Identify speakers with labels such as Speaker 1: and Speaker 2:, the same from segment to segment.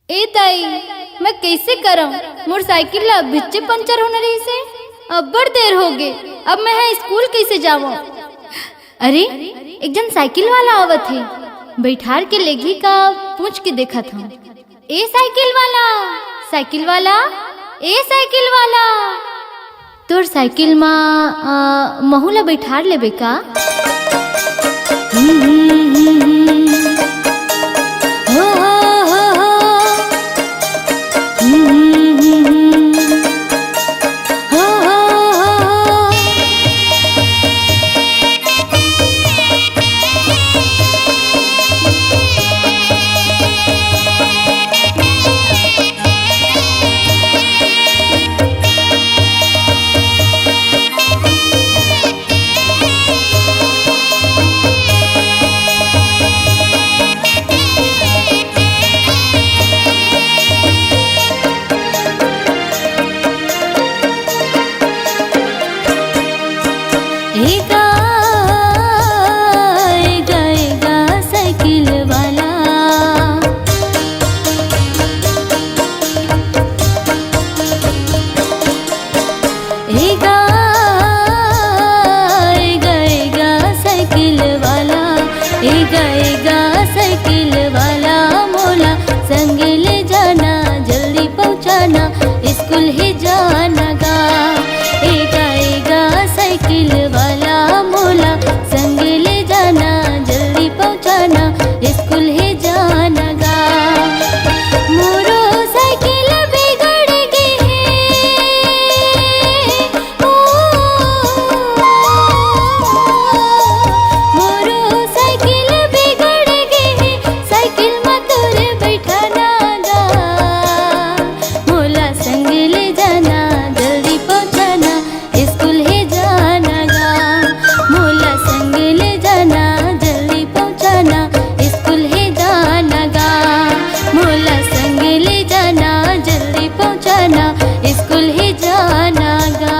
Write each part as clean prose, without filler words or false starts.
Speaker 1: ए ताई, मैं कैसे करम? मोटरसाइकिल ला बिच्चे पंचर होने रही से अब बड़ देर हो गए। अब मैं है स्कूल कैसे जाऊँ? अरे एक जन साइकिल वाला आवत है, बैठार के लेगी का पूछ के देखा था। ए साइकिल वाला, साइकिल वाला, ए साइकिल वाला, तोर साइकिल माँ महूला बैठार लेबे का? स्कूल ही जाना गा, एगा साइकिल वाला मोला संग ले जाना, जल्दी पहुंचाना, स्कूल ही जाना गा। मोरो साइकिल बिगड़ गई है, मोरो साइकिल बिगड़ गई है, साइकिल में तोरे बैठाना गा, मोला संग ले जाना, जल्दी पहुंचाना, स्कूल ही जाना गा, मोला संग ले जाना, जल्दी पहुंचाना, स्कूल ही जाना गा, मोला संग ले जाना, जल्दी पहुंचाना, स्कूल ही जाना गा।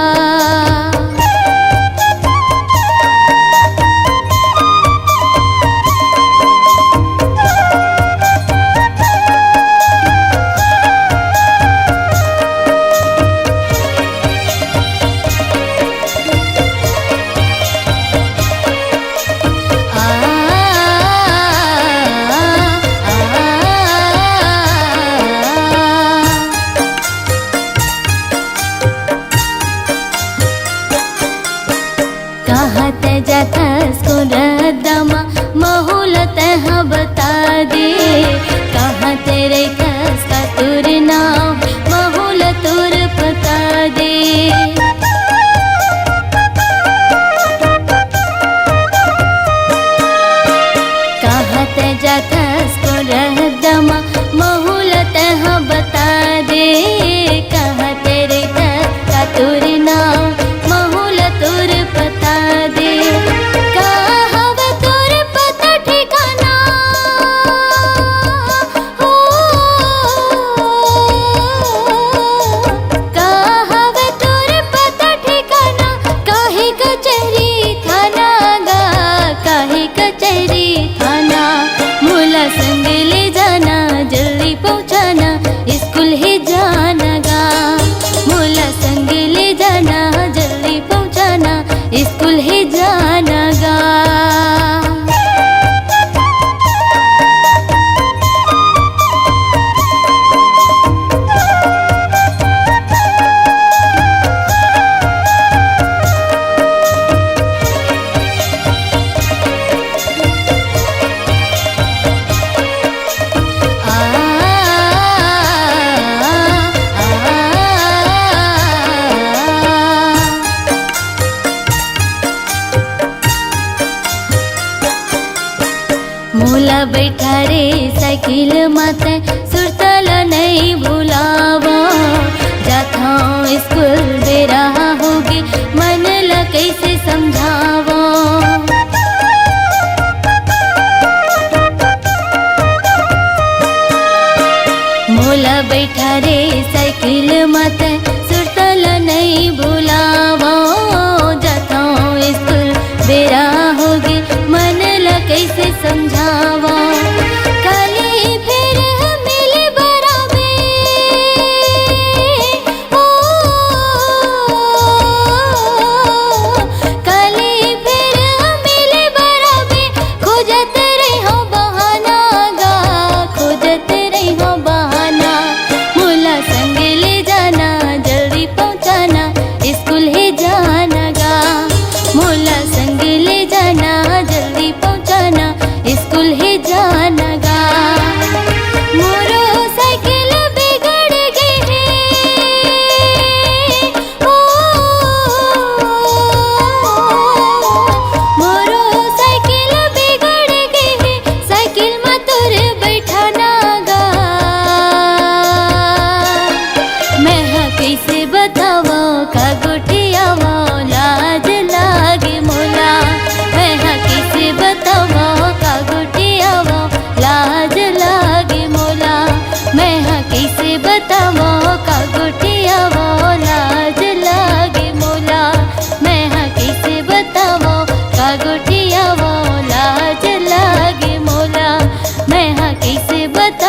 Speaker 1: कहाँ ते जाता स्कूल दमा महूलत है बता दे, कहाँ तेरे कस का तुर नाम महूल तुर पता दे। कहाँ ते जाता स्कूल दमा महूलत है बता दे, कहाँ तेरे कस का तुर नाम महूल तुर पता दे। कहाँ वे तुर पता ठिकाना, हो कहाँ वे तुर पता ठिकाना, काहे कचहरी थाना गा, काहे कचहरी थाना, मोला संग ले जाना, जल्दी पहुंचाना, स्कूल ही जाना गा, मोला संग ले जाना, जल्दी पहुंचाना, स्कूल ही जाना गा। मोला बैठा रे साइकिल माते सुरतल नहीं भुलावा, जाता स्कूल बेरा होगी मन ला कैसे समझावा। मोला बैठा रे साइकिल माते सुरतल नहीं भुलावा, जाता स्कूल बेरा होगी मन ला कैसे समझावा। काली फिर मिले बराबर मैं हाँ कैसे बता